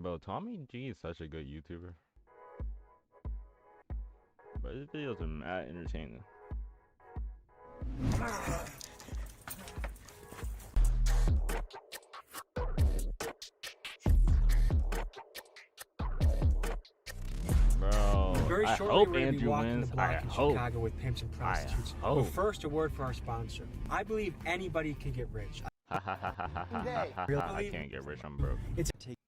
Bro, Tommy G is such a good YouTuber. But his videos are mad entertaining. Bro, Very I shortly, hope we're going to be Andrew walking wins. the block I in hope. Chicago with Pimps and Prostitutes. I hope. But first, a word from our sponsor. I believe anybody can get rich. I can't get rich, I'm broke.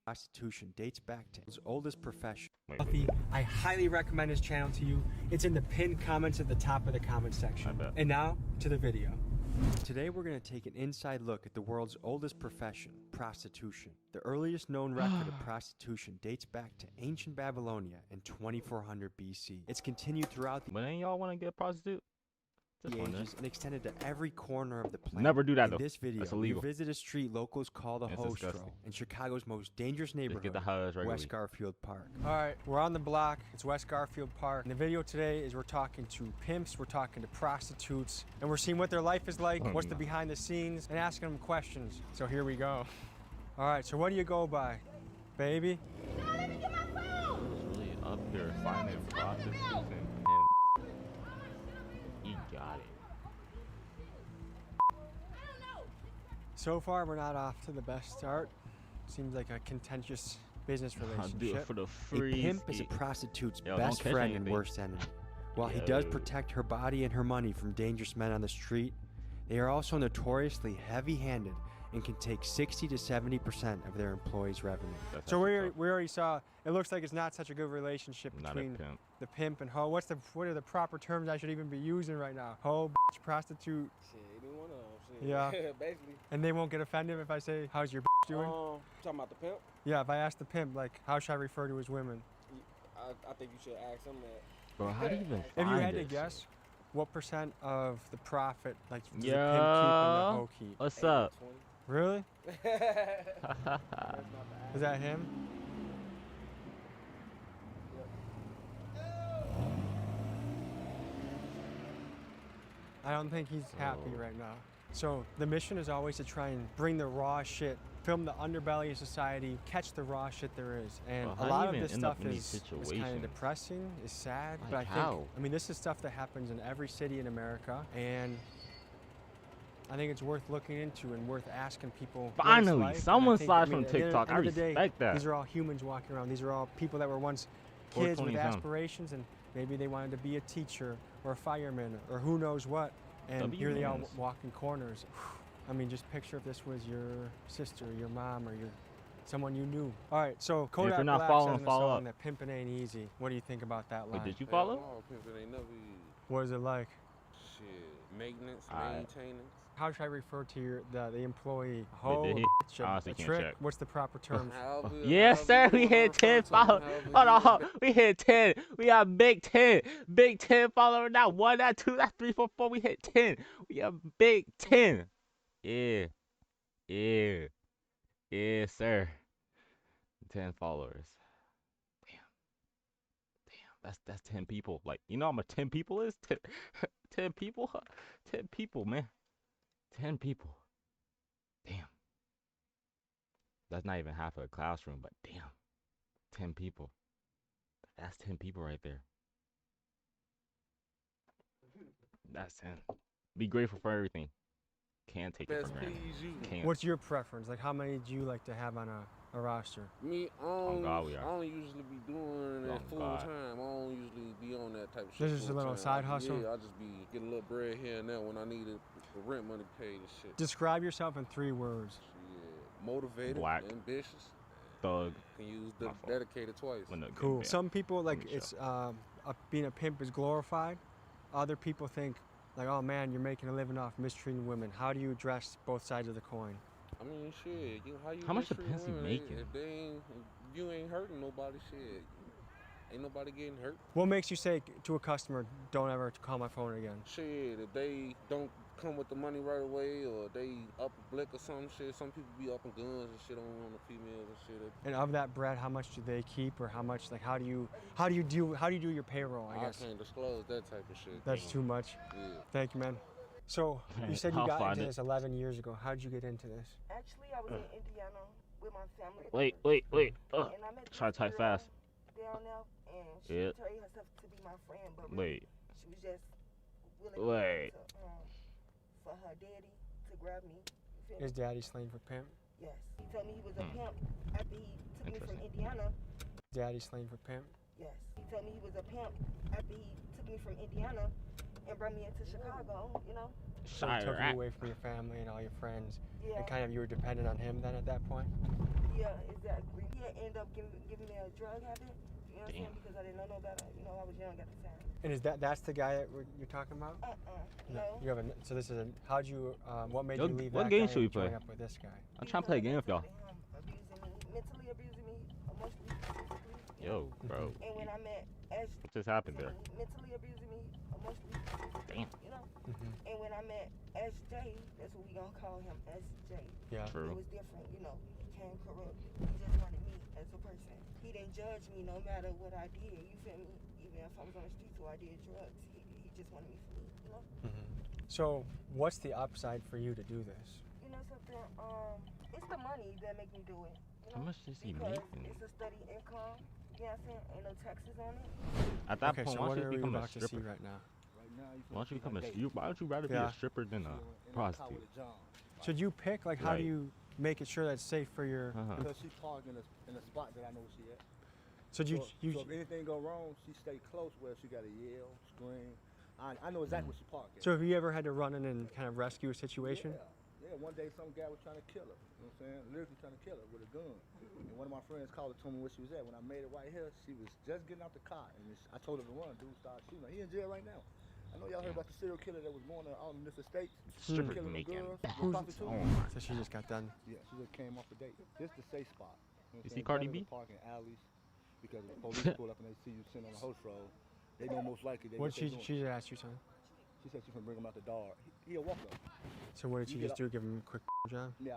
Prostitution dates back to his oldest profession. Wait. I highly recommend his channel to you. It's in the pinned comments at the top of the comment section. I bet. And now, to the video. Today we're going to take an inside look at the world's oldest profession, prostitution. The earliest known record of prostitution dates back to ancient Babylonia in 2400 BC. It's continued throughout the But ain't y'all want to get a prostitute? Just wondering. ages and extended to every corner of the planet. Never do that, though. In this video, That's we illegal. visit a street locals call the It's Hostro disgusting. in Chicago's most dangerous Just get neighborhood, the hose regularly. West Garfield Park. All right, we're on the block. It's West Garfield Park. And the video today is we're talking to pimps, we're talking to prostitutes, and we're seeing what their life is like, what's the behind the scenes, and asking them questions. So here we go. All right, so what do you go by? Baby? Really up here finding prostitutes and pimps. He got it. So far, we're not off to the best start. Seems like a contentious business I'll relationship. do it for the A free. pimp is a prostitute's Yo, best don't catch friend and anything. worst enemy. While he does Yo. protect her body and her money from dangerous men on the street, they are also notoriously heavy-handed and can take 60 to 70% of their employees' revenue. That's So actually we already saw, it looks like it's not such a good relationship Not a between pimp. the pimp and hoe. What are the proper terms I should even be using right now? Hoe, bitch, prostitute. Shit, either one of them. Shit. Yeah. Basically. And they won't get offended if I say, how's your bitch doing? Talking about the pimp, Yeah, if I ask the pimp, like, how should I refer to his women? I think you should ask him that. Bro, how do you even If you find had to this? guess, what percent of the profit, like, does the Yo. pimp keep and the hoe keep? What's up? 20. Really? That's not Is that him? I don't think he's happy So- right now. So the mission is always to try and bring the raw shit, film the underbelly of society, catch the raw shit there is. And Well, a how do lot you of even this end up stuff in these is kind of situations? depressing, is sad. Like but I think, how? I mean, this is stuff that happens in every city in America. And I think it's worth looking into and worth asking people. what it's Finally, like. And I someone think, slides I mean, from at the TikTok. I end of the day, respect that. These are all humans walking around. These are all people that were once kids with 420 aspirations, and maybe they wanted to be a teacher or a fireman or who knows what. And here they all WNs. walking corners. I mean, just picture if this was your sister, your mom, or your someone you knew. All right, so Kodak you're not Black following, says in the follow song up. that pimping ain't easy. What do you think about that line? Wait, did you follow? No, pimping ain't never easy. What is it like? Shit, maintenance, Alright. maintaining. How should I refer to the employee? Wait, Hoe, did he? bitch, a Honestly, can't trick? check. What's the proper terms? Yes, sir. We hit 10 followers. Hold on. We hit 10. We got big 10. Big 10 followers. Not one, not two, not three, four, four. We hit 10. We have big 10. Yeah. Yeah. Yeah, sir. 10 followers. Damn. That's 10 people. Like, you know how much 10 people is? 10 people? 10 people, man. 10 people. Damn. That's not even half of a classroom, but damn. 10 people. That's 10 people right there. That's 10. Be grateful for everything. Can't take it for Best granted. please you. Can't. What's your preference? Like, how many do you like to have on a roster? Me, God, we are. I don't usually be doing On that full God. time. I don't usually be on that type of shit. This is a full little time. side hustle? Yeah, I just be getting a little bread here and there when I need it, the rent money paid and shit. Describe yourself in 3 words. Shit, motivated, Black. ambitious. Thug. Can use My fault. dedicated twice. When the Cool. gang Some people, like, Let me it's being a pimp is glorified. Other people think, like, oh man, you're making a living off mistreating women. How do you address both sides of the coin? I mean, shit. How much mistreat depends he women? making? If you ain't hurting nobody, shit. Ain't nobody getting hurt. What makes you say to a customer, don't ever call my phone again? Shit, if they don't come with the money right away, or they up a blick or some shit, some people be up in guns and shit on the females and shit. And of that bread, how much do they keep, or how much? Like, how do you do your payroll? I guess can't disclose that type of shit. that's too much. Yeah. Thank you, man. So you said you I'll got find into it. this 11 years ago. How did you get into this? Actually, I was in Indiana with my family. Wait. And I Try to type fast. Down there, and she Yeah. portrayed herself to be my friend, but really, Wait. she was just willing Wait. to, for her daddy to grab me. You feel His me? daddy slang for pimp. Yes. He told me he was a pimp after he took me from Indiana. Daddy slang for pimp. Yes. He told me he was a pimp after he took me from Indiana and brought me into Chicago, you know? So he took you away from your family and all your friends. Yeah. And kind of you were dependent on him then at that point? Yeah, exactly. He ended up giving me a drug habit, you know what I'm saying? Because I didn't know no better. You know, I was young at the time. And that's the guy that you're talking about? No. You have so this is how'd you, what made you leave what that game guy should we and join play? up with this guy? I'm trying to play a game with y'all. Mentally abusing me, emotionally, physically. Yo, bro. And when I met Ash, What just happened there? mentally abusing me, emotionally, Damn. you know? And when I met SJ, that's what we gonna call him, SJ. Yeah. True. It was different, you know. He became corrupt. He just wanted me as a person. He didn't judge me no matter what I did. You feel me? Even if I was on the streets or I did drugs, he just wanted me for me, you know. So what's the upside for you to do this? You know something? It's the money that make me do it. You know? How much does he Because make? it's a steady income. You know what I'm saying? Ain't no taxes on it. At that Okay, point, so why what don't you are we become a about to see stripper? right now? Why don't you become a stripper? Why would you rather be Yeah. a stripper than a prostitute? Should you pick, like, how do Right. you make it sure that it's safe for your... Because she parked in a spot that I know she at. So So if anything go wrong, she stay close where she got to yell, scream. I know exactly where she parked at. So have you ever had to run in and kind of rescue a situation? Yeah, one day some guy was trying to kill her. You know what I'm saying? Literally trying to kill her with a gun. And one of my friends called and told me where she was at. When I made it right here, she was just getting out the car. And I told her to run. Dude started shooting her. He in jail right now. I know y'all heard about the serial killer that was going on in different states. Strippers Killing the making girls, back. the prostitutes. Oh my. So she just got done. Yeah, she just came off the date. This the safe spot. You see Cardi B? Parking alleys because if the police pull up and they see you sitting on the host road, they know most likely they. What did she asked you, son? She said she can bring him out the door. He'll walk up. So what did she You just get do? Give him a quick job? Yeah,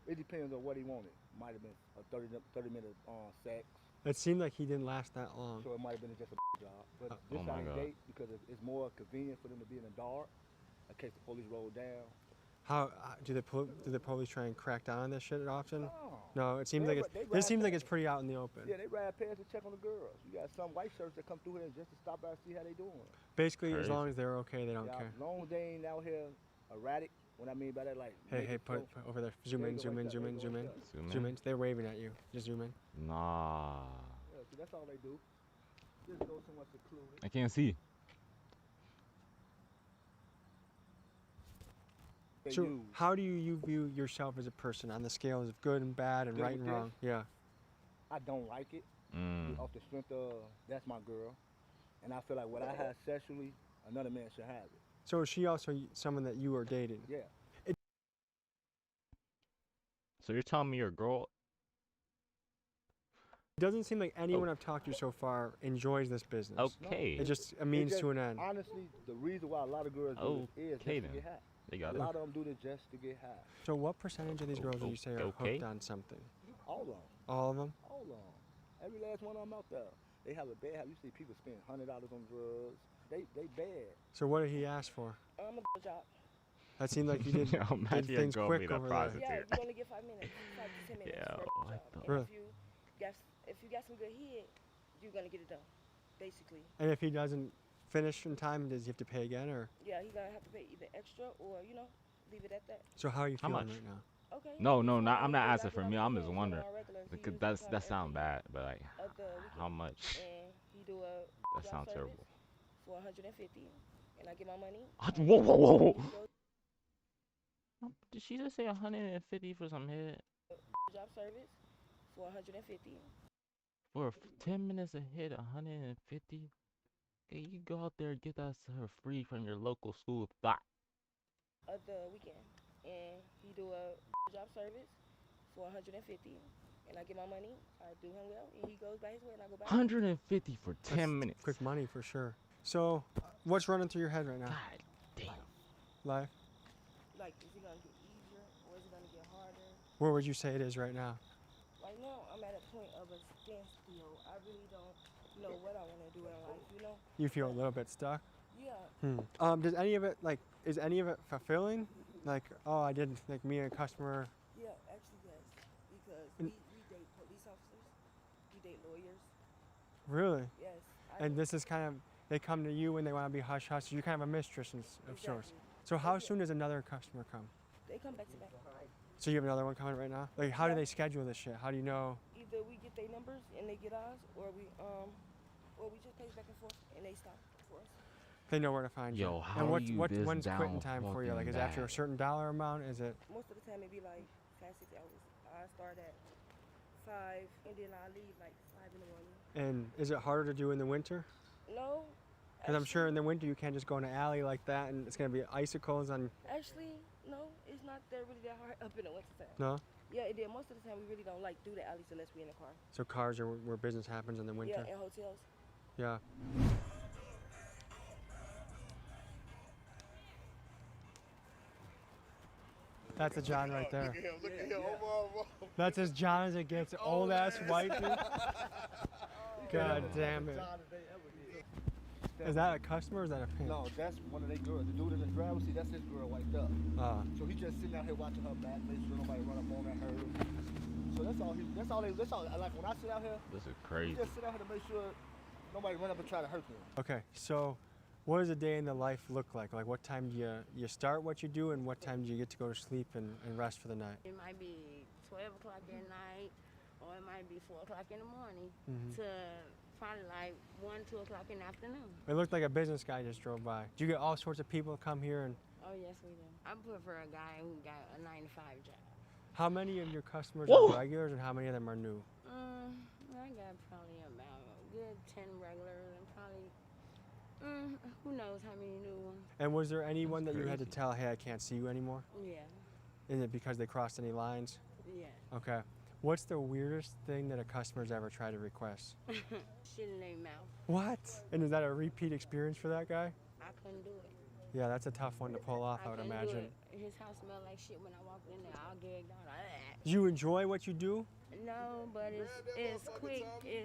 it depends on what he wanted. Might have been a 30-minute sex, It seemed like he didn't last that long. so it might have been just a job. But Oh this my time of God. date, because it's more convenient for them to be in the dark, in case the police roll down. How do the police try and crack down on this shit often? No. No, it seems They like ri- they it ride seems like past. it's pretty out in the open. Yeah, they ride past to check on the girls. You got some white shirts that come through here just to stop by and see how they doing. Basically, as Crazy. long as they're okay, they don't Yeah, care. as long as they ain't out here erratic. What I mean by that, like. Hey, making put so- over there. Zoom There in, you go zoom right in, there, zoom there in, you zoom go in. right there. Zoom Zoom in. in. They're waving at you. Just zoom in. Nah. Yeah, so that's all they do. Just go somewhere secluded. I can't see. They So use. how do you view yourself as a person on the scales of good and bad and Good right with and this? wrong? Yeah. I don't like it. Mm. Off the strength of that's my girl, and I feel like what I have sexually, another man should have it. So is she also someone that you are dating? Yeah. So you're telling me your girl? It doesn't seem like anyone I've talked to so far enjoys this business. Okay. It just a means to an end. Honestly, the reason why a lot of girls do this is Okay just to then. get high. They A got it. lot of them do this just to get high. So what percentage of these girls would you say are Okay. hooked on something? All of them. All of them? All of them. Every last one of them out there. They have a bad habit. You see people spend $100 on drugs. They bad. So what did he ask for? I'm a job. That seemed like you did, Yo, imagine did your things girl quick being a over there. prostitute. Yeah, you only get 5 minutes, 5 to 10 minutes. Yeah, for a what job. the- And Really? if you got some good head, you're gonna get it done, basically. And if he doesn't finish in time, does he have to pay again or? Yeah, he's gonna have to pay either extra or leave it at that. So how are you How feeling much? right now? Okay. No, it's not. fine, I'm not because I asking get for off me. the I'm phone just with wondering. my regular, and he Because usually that come sound every bad, but like, other weekend. how much? And he do a That job sounds service terrible. for 150, and I get my money. Whoa, whoa, whoa, whoa. He goes Did she just say 150 for some head? to job service for 150. For 10 minutes a hit, 150? Okay, you go out there and get that for free from your local school of thought. Other weekend, and he do a job service for 150, and I get my money. I do him well, and he goes by his way, and I go by. 150 for 10 That's minutes. Quick money for sure. So what's running through your head right now? God damn. Life? Like, is it gonna get easier or is it gonna get harder? Where would you say it is right now? Right now, I'm at a point of a standstill. I really don't know what I want to do in life. You feel a little bit stuck? Yeah. Does any of it, like, is any of it fulfilling? Like, oh, I did, like, me and a customer. Yeah, actually, yes. Because And- we date police officers. We date lawyers. Really? Yes. And this is kind of, they come to you when they want to be hush hush. You're kind of a mistress of sorts. Exactly. So how soon does another customer come? They come back to back. So you have another one coming right now? Like, how do they schedule this shit? How do you know? Either we get their numbers and they get ours, or we just pace back and forth and they stop for us. They know where to find you. Yo, how and do you this when's down quitting time for you? Like, is it after a certain dollar amount? Is it? Most of the time it be like 5-6 hours. I start at 5 and then I leave like 5 in the morning. And is it harder to do in the winter? No. Because I'm sure in the winter you can't just go in an alley like that and it's gonna be icicles on. Actually, no, it's not that really that hard up in the winter time. No. Yeah, it did. Most of the time we really don't like do the alleys unless we in a car. So cars are where business happens in the winter. Yeah, and hotels. Yeah. That's a John right there. Look at him, look at him. Over. That's as John as it gets. Old ass white dude. God damn it. Is that a customer or is that a pimp? No, that's one of their girls. The dude in the driver's seat, that's his girl wiped up. So he just sitting out here watching her back, making sure nobody run up on at her. So that's all. Like when I sit out here, This is he crazy. just sit out here to make sure nobody run up and try to hurt him. Okay, so what does a day in the life look like? Like what time do you start what you do and what time do you get to go to sleep and rest for the night? It might be 12 o'clock at night, or it might be 4 o'clock in the morning Mm-hmm. to probably like 1, 2 o'clock in the afternoon. It looked like a business guy just drove by. Do you get all sorts of people come here and Oh, yes, we do. I prefer a guy who got a 9-to-5 job. how many of your customers Whoa. are regulars and how many of them are new? I got probably about a good 10 regulars and probably, who knows how many new ones. And was there anyone That's that you had to crazy. tell, hey, I can't see you anymore? Yeah, Is it because they crossed any lines? yeah. Okay. What's the weirdest thing that a customer's ever tried to request? Shit in their mouth. What? And is that a repeat experience for that guy? I couldn't do it. Yeah, that's a tough one to pull off, I would couldn't do imagine. it. His house smelled like shit when I walked in there. All gagged out. Do you enjoy what you do? No, but it's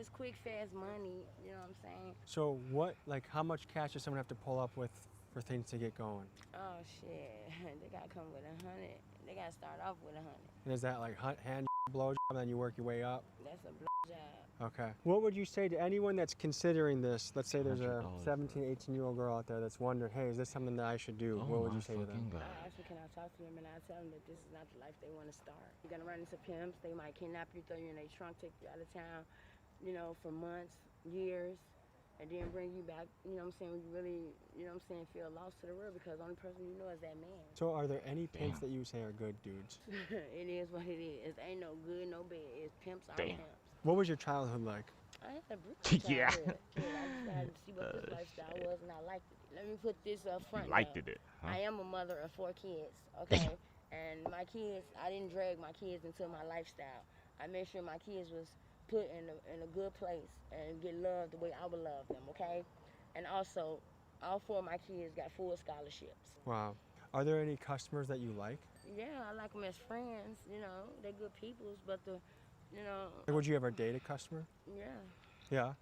quick, fast money. You know what I'm saying? So what, like, how much cash does someone have to pull up with for things to get going? Oh shit, they gotta come with 100. They gotta start off with 100. And is that like hand blow job and then you work your way up? That's a job. Okay. What would you say to anyone that's considering this? Let's say there's a $100. 17, 18-year-old girl out there that's wondering, hey, is this something that I should do? What would you say to them? I ask them, can I talk to them, and I tell them that this is not the life they want to start. You're gonna run into pimps. They might kidnap you, throw you in their trunk, take you out of town, you know, for months, years, and then bring you back. You know what I'm saying? When you really, you know what I'm saying, feel lost to the world because the only person you know is that man. So are there any pimps that you say are good dudes? It is what it is. Ain't no good, no bad. It's pimps are Damn. pimps. What was your childhood like? I had a brutal Yeah. childhood. I decided to see what this lifestyle shit. was, and I liked it. Let me put this up front. Liked though. it, huh? I am a mother of 4 kids, okay? And my kids, I didn't drag my kids into my lifestyle. I made sure my kids was put in a good place and get loved the way I would love them, okay? And also, all 4 of my kids got full scholarships. Wow. Are there any customers that you like? Yeah, I like them as friends, you know. They're good peoples, but you know, Like, would you ever date a customer? yeah. Yeah.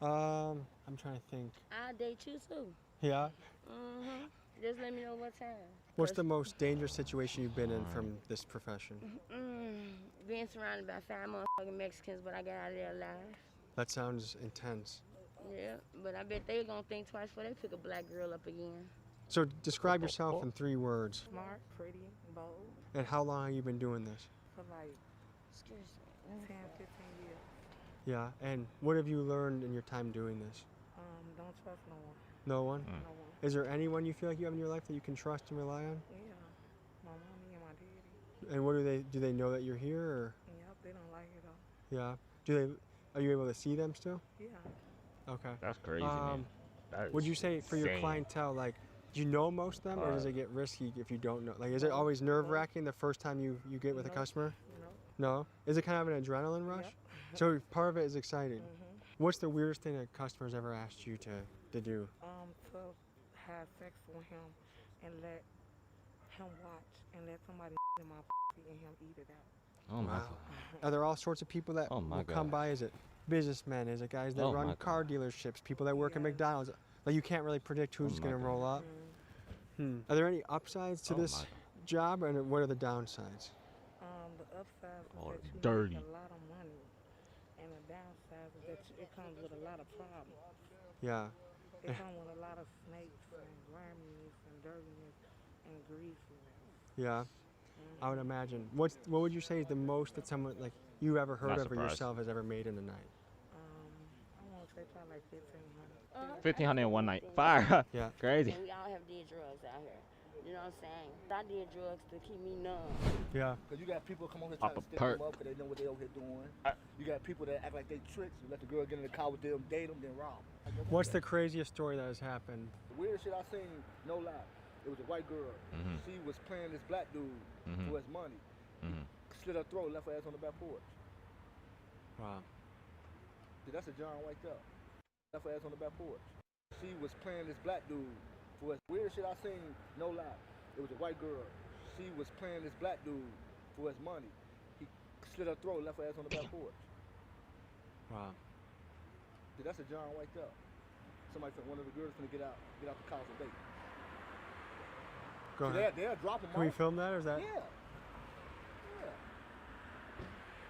I'm trying to think. I'll date you too. Yeah. Just let me know what time. What's the most dangerous situation you've been in from this profession? Being surrounded by 5 motherfucking Mexicans, but I got out of there alive. That sounds intense. Yeah, but I bet they gonna think twice before they pick a black girl up again. So describe yourself in 3 words. Smart, pretty, bold, And how long have you been doing this? for like Excuse me. 10, 15 years. Yeah. And what have you learned in your time doing this? Don't trust no one. No one? No one. Is there anyone you feel like you have in your life that you can trust and rely on? Yeah. My mommy and my daddy. And what do they know that you're here or Yep, they don't like it though. yeah? Are you able to see them still? Yeah. Okay. That's crazy, man. That Would is you say for your insane. clientele, like, do you know most of them, or does it get risky if you don't know? Like, is it always nerve-wracking the first time you get with a No. customer? No. No? Is it kind of an adrenaline rush? Yep. So part of it is exciting. Mhm. What's the weirdest thing that customers ever asked you to do? To have sex with him and let him watch and let somebody in my and him eat it out. Oh my Wow. God. Are there all sorts of people that Oh my will come God. by? Is it businessmen? Is it guys that Oh my run God. car dealerships? People that work at Yeah. McDonald's? Like, you can't really predict who's Oh going my to roll up. Are there any upsides to Oh this my God. job, and what are the downsides? The upside is Oh, that you dirty. make a lot of money, and the comes with a lot of problems. Yeah. It comes with a lot of snakes and worminess and dirtiness and greasiness. Yeah. I would imagine. What would you say is the most that someone like you ever heard Not of or surprised. yourself has ever made in the night? I want to say probably like 1,500. 1,500 in one night. Fire. Yeah. Crazy. And we all have did drugs out here. You know what I'm saying? I did drugs to keep me numb. Yeah. Because you got people come over here Pop trying to a stick perk. them up because they know what they over here doing. You got people that act like they tricks. You let the girl get in the car with them, date them, then rob them. What's the craziest story that has happened? The weirdest shit I seen, no lie. It was a white girl. She was playing this black dude for his money. Slit her throat, left her ass on the back porch. Wow. See, that's a John right there. Left her ass on the back porch. She was playing this black dude for his weirdest shit I seen, no lie. It was a white girl. She was playing this black dude for his money. He slit her throat, left her ass on the back porch. Wow. See, that's a John right there. Somebody said one of the girls gonna get out the car for bait. Go See, ahead. they'll drop them Can we off. film that or is that? Yeah.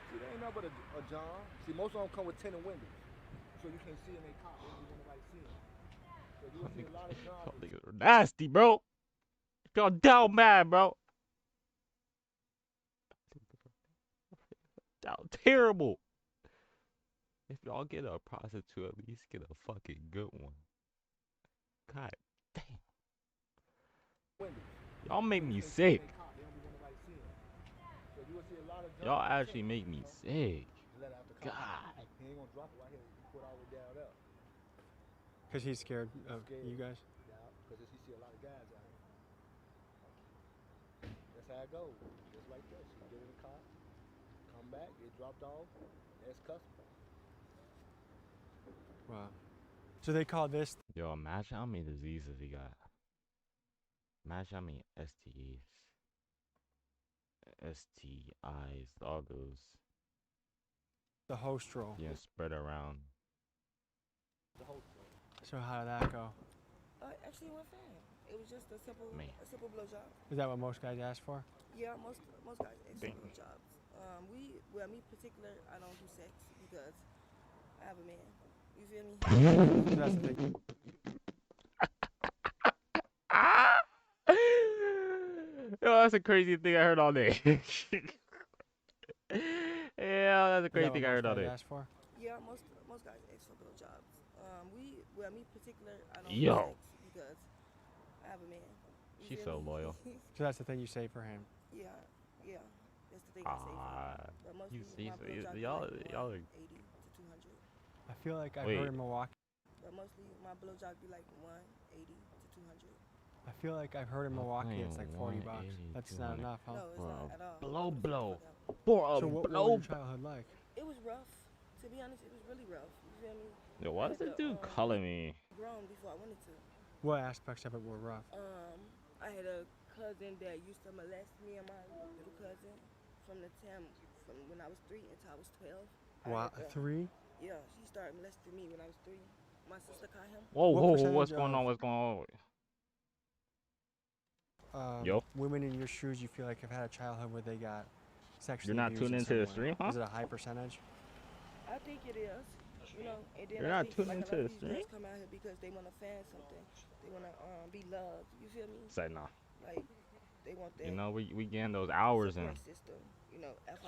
See, they ain't nothing but a John. See, most of them come with tinted windows. So you can't see in their car. They don't want nobody see them. So you'll see a lot of Johns. Y'all niggas are nasty, bro. Y'all down mad, bro. Y'all terrible. If y'all get a prostitute, at least get a fucking good one. God damn. windows. Y'all make me So you can't see sick. in their car. They don't want nobody see them. So you will see a lot of Johns. Y'all with actually tinted make me windows. sick. Let out the car. God. He ain't gonna drop it right here. He put all the way down there. Because he's scared of Scared. you guys. Yeah, because he see a lot of guys out here. That's how it goes. Just like that. She get in the car, come back, get dropped off. That's custom. Wow. So they call this. Yo, imagine how many diseases he got. Imagine how many STEs. STIs, all those The host role. getting spread around. The whole So how did that go? Actually, it went fine. It was just a simple Man. blowjob. Is that what most guys ask for? Yeah, most guys ask Dang. for blowjobs. Me particular, I don't do sex because I have a man. You feel me? So that's the thing. Yo, that's a crazy thing I heard all day. Yeah, that's a Is crazy that thing I what heard all most day. guys ask for? Yeah, most guys ask for blowjobs. Me particular, I don't Yo. do sex because I have a man. You She's feel so me? loyal. So that's the thing you say for him. yeah, that's the thing I say. For Ah, him. But mostly you see, my blowjob be y'all, like y'all are 180 to 200. I feel like I've Wait. heard in Milwaukee. But mostly my blowjob be like 180 to 200. I feel like I've heard in I'm Milwaukee it's like playing 40 bucks. 180, That's not 200. enough, huh? No, it's For not a at all. blow, Get the blow. fuck out. For a So what was blow. your childhood like? It was rough. To be honest, it was really rough. You feel me? Yo, why does I this had to, dude calling me? grown before I wanted to. What aspects of it were rough? I had a cousin that used to molest me and my little cousin from when I was 3 until I was 12. Wow, 3? Yeah, she started molesting me when I was 3. My sister caught him. Whoa, What whoa, percentage what's going on? of- What's going on? Yo. Women in your shoes you feel like have had a childhood where they got sexually You're not abused tuned in into the some way. stream, huh? Is it a high percentage? I think it is. You know, and then You're I not think tuned like into a lot the of these girls stream? come out here because they want to fan something. They want to be loved. You feel me? Say no. Like they want that. You know, we getting those hours in. support system. You know, if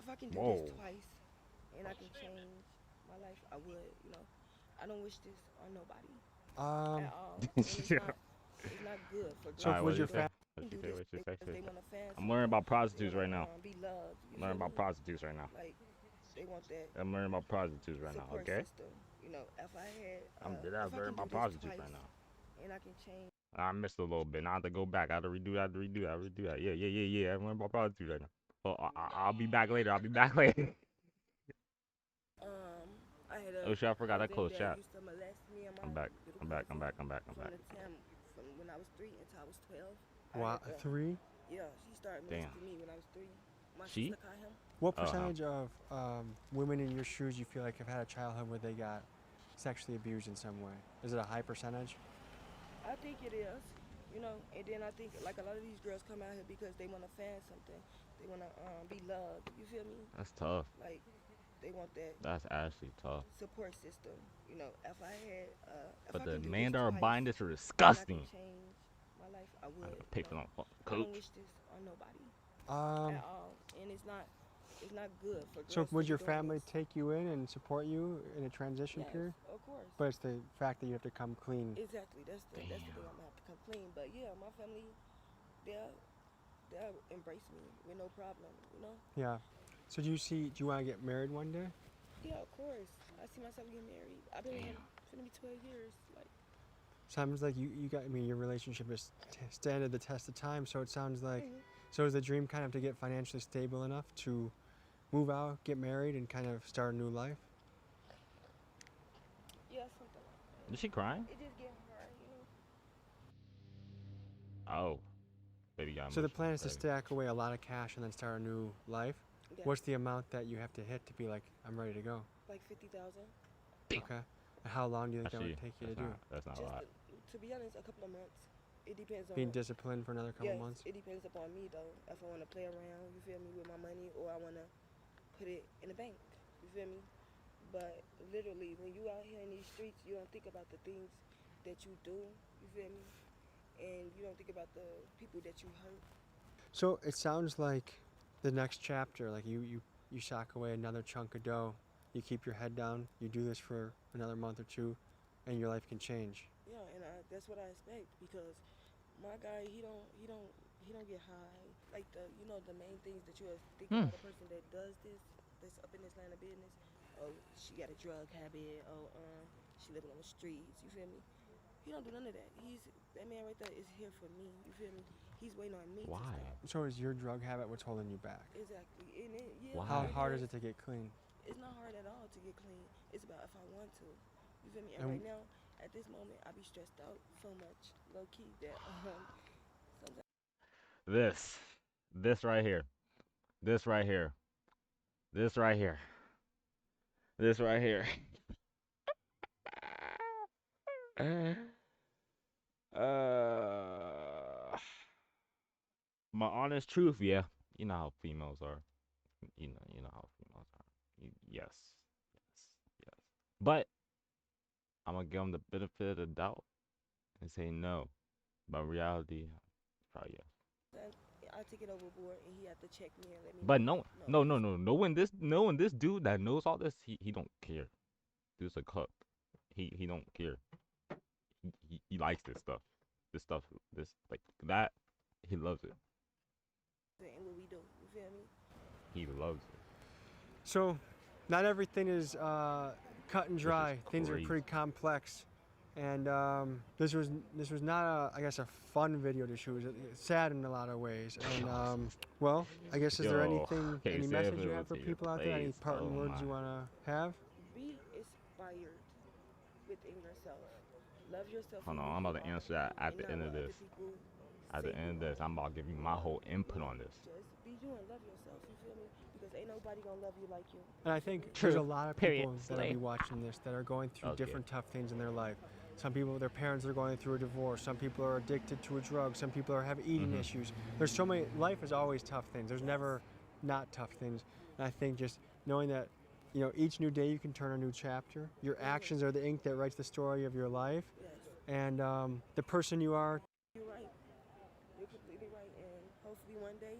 I can do Whoa. this twice and I can change my life, I would. You know, I don't wish this on nobody at all. And it's not good for girls. So Alright, was what your you say? fa- What you do say? this What you say? because they wanna fan I'm learning about prostitutes something. right now. Be loved. You I'm learning feel about me? prostitutes right now. Like they want that I'm learning about prostitutes right now. support Okay. system. You know, if I had, I'm if dead I ass can learning do about this prostitutes right twice now. and I can change. I missed a little bit. Now I have to go back. I have to redo that. Yeah. I'm learning about prostitutes right now. Oh, I'll be back later. I'll be back later. I had a Oh shit! I forgot I cousin closed that chat. used to molest me and my I'm back. little I'm back. cousin I'm back. From when I was 3 until I was 12. I Wow, had, 3? Yeah, she started Damn. molesting me when I was 3. My She? sister caught him. What Oh, huh. percentage of women in your shoes you feel like have had a childhood where they got sexually abused in some way? Is it a high percentage? I think it is. You know, and then I think like a lot of these girls come out here because they want to fan something. They want to be loved. You feel me? That's tough. Like They want that That's actually tough. support system. You know, if I had, if But I the can do men this that are twice buying this are and I can disgusting. change my life, I I would. gotta You pay for know, them fucking I don't coach. wish this on nobody Um, at all, and it's not good for so girls to would be your doing family this. take you in and support you in a transition Yes, period? of course. But it's the fact that you have to come clean. Exactly. That's the Damn. thing. I'm gonna have to come clean. But yeah, my family, they'll embrace me with no problem. You know. Yeah. So do you want to get married one day? Yeah, of course. I see myself getting married. I've been Damn. finna be 12 years. Like, Sounds like you got, I mean, your relationship is standing the test of time, so it sounds like, mhm. so is the dream kind of to get financially stable enough to move out, get married, and kind of start a new life? Yeah, something like that. Is she crying? It just get hard, you know. Oh, baby got So the emotional. plan is to Baby. stack away a lot of cash and then start a new life. Yeah, What's the amount that you have to hit to be like, I'm ready to go? like 50,000. Damn. Okay. And how long do you think that Actually, would take you to do? that's not a Just lot. to be honest, a couple of months. It depends on. Being disciplined for another couple Yes, months? it depends upon me though. If I want to play around, you feel me, with my money, or I want to put it in the bank. You feel me? But literally, when you out here in these streets, you don't think about the things that you do. You feel me? And you don't think about the people that you hurt. So it sounds like the next chapter, like you sock away another chunk of dough, you keep your head down, you do this for another month or two, and your life can change. Yeah, and that's what I expect because my guy, he don't get high. Like the main things that you think about a person that does this, that's up in this line of business. Oh, she got a drug habit. Oh, she living on the streets. You feel me? He don't do none of that. That man right there is here for me. You feel me? He's waiting on me to Why? stop. So is your drug habit what's holding you back? Exactly. And yeah, Why? How it hard is it to get clean? It's not hard at all to get clean. It's about if I want to. You feel me? And And right now, at this moment, I be stressed out so much, low key, that sometimes. This right here. This right here. This right here. This right here. uh, my honest truth, yeah. You know how females are. You know how females are. Yes, yes, yes. But I'm gonna give them the benefit of the doubt and say no. But reality, probably yes. I take it overboard, and he had to check me and let me But know. knowing this dude that knows all this, he don't care. Dude's a cuck. He don't care. He likes this stuff. This stuff, this like that. He loves it. And what we do, you feel me? He loves it. So, not everything is cut and Which is dry. Things are crazy. pretty complex, and this was not I guess a fun video to shoot. It's sad in a lot of ways. And well, I guess is there Yo, anything, can you any say if message it you have was for in your people out there? Any face? parting Oh words my. you wanna have? Be inspired within yourself. Love yourself. Hold for on, who I'm you about to are answer that at and the not end what of other this. people At say the end of you this, I'm about to give you my whole input on this. Just be you and love yourself. You feel me? Because ain't nobody gonna love you like you. And I think True. there's a lot of Period. people that'll Slay. be watching this that are going through Okay. different tough things in their life. Some people, their parents are going through a divorce. Some people are addicted to a drug. Some people have eating issues. There's so many. Life is always tough things. There's never not tough things. And I think just knowing that, each new day you can turn a new chapter. Your actions are the ink that writes the story of your life. Yes, And the person you are. you're right. You're completely right. And hopefully one day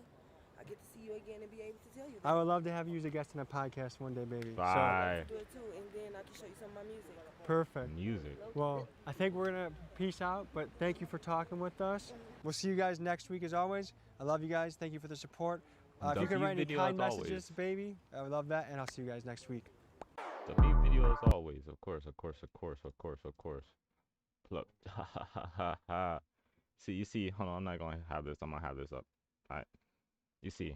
I get to see you again and be able to tell you that. I would love to have you as a guest on a podcast one day, baby. Bye. I love to do it too, and then I can show you some of my music. Perfect. Music. Well, I think we're gonna peace out, but thank you for talking with us. We'll see you guys next week as always. I love you guys. Thank you for the support. If you can write any video kind as always. messages, baby, I would love that, and I'll see you guys next week. The beat video as always. Of course, of course, of course, of course, of course. Plug. Ha ha ha ha ha. See, you see, hold on, I'm not gonna have this. I'm gonna have this up. Alright. You see.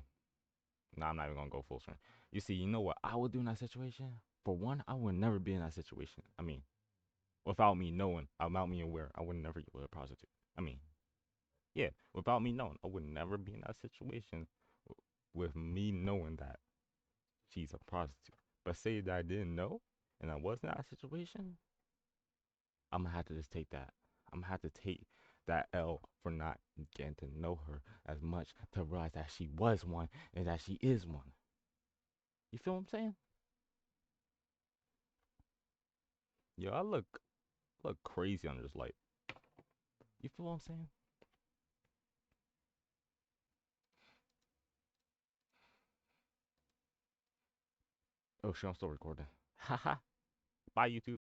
Nah, I'm not even gonna go full screen. You see, you know what I would do in that situation? For one, I would never be in that situation. I mean, without me knowing, without me aware, I would never get with a prostitute. I mean, yeah, without me knowing, I would never be in that situation with me knowing that she's a prostitute. But say that I didn't know and I was in that situation, I'm gonna have to just take that. I'm gonna have to take that L for not getting to know her as much to realize that she was one and that she is one. You feel what I'm saying? Yo, I look crazy under this light. You feel what I'm saying? Oh shit, I'm still recording. Haha. Bye, YouTube.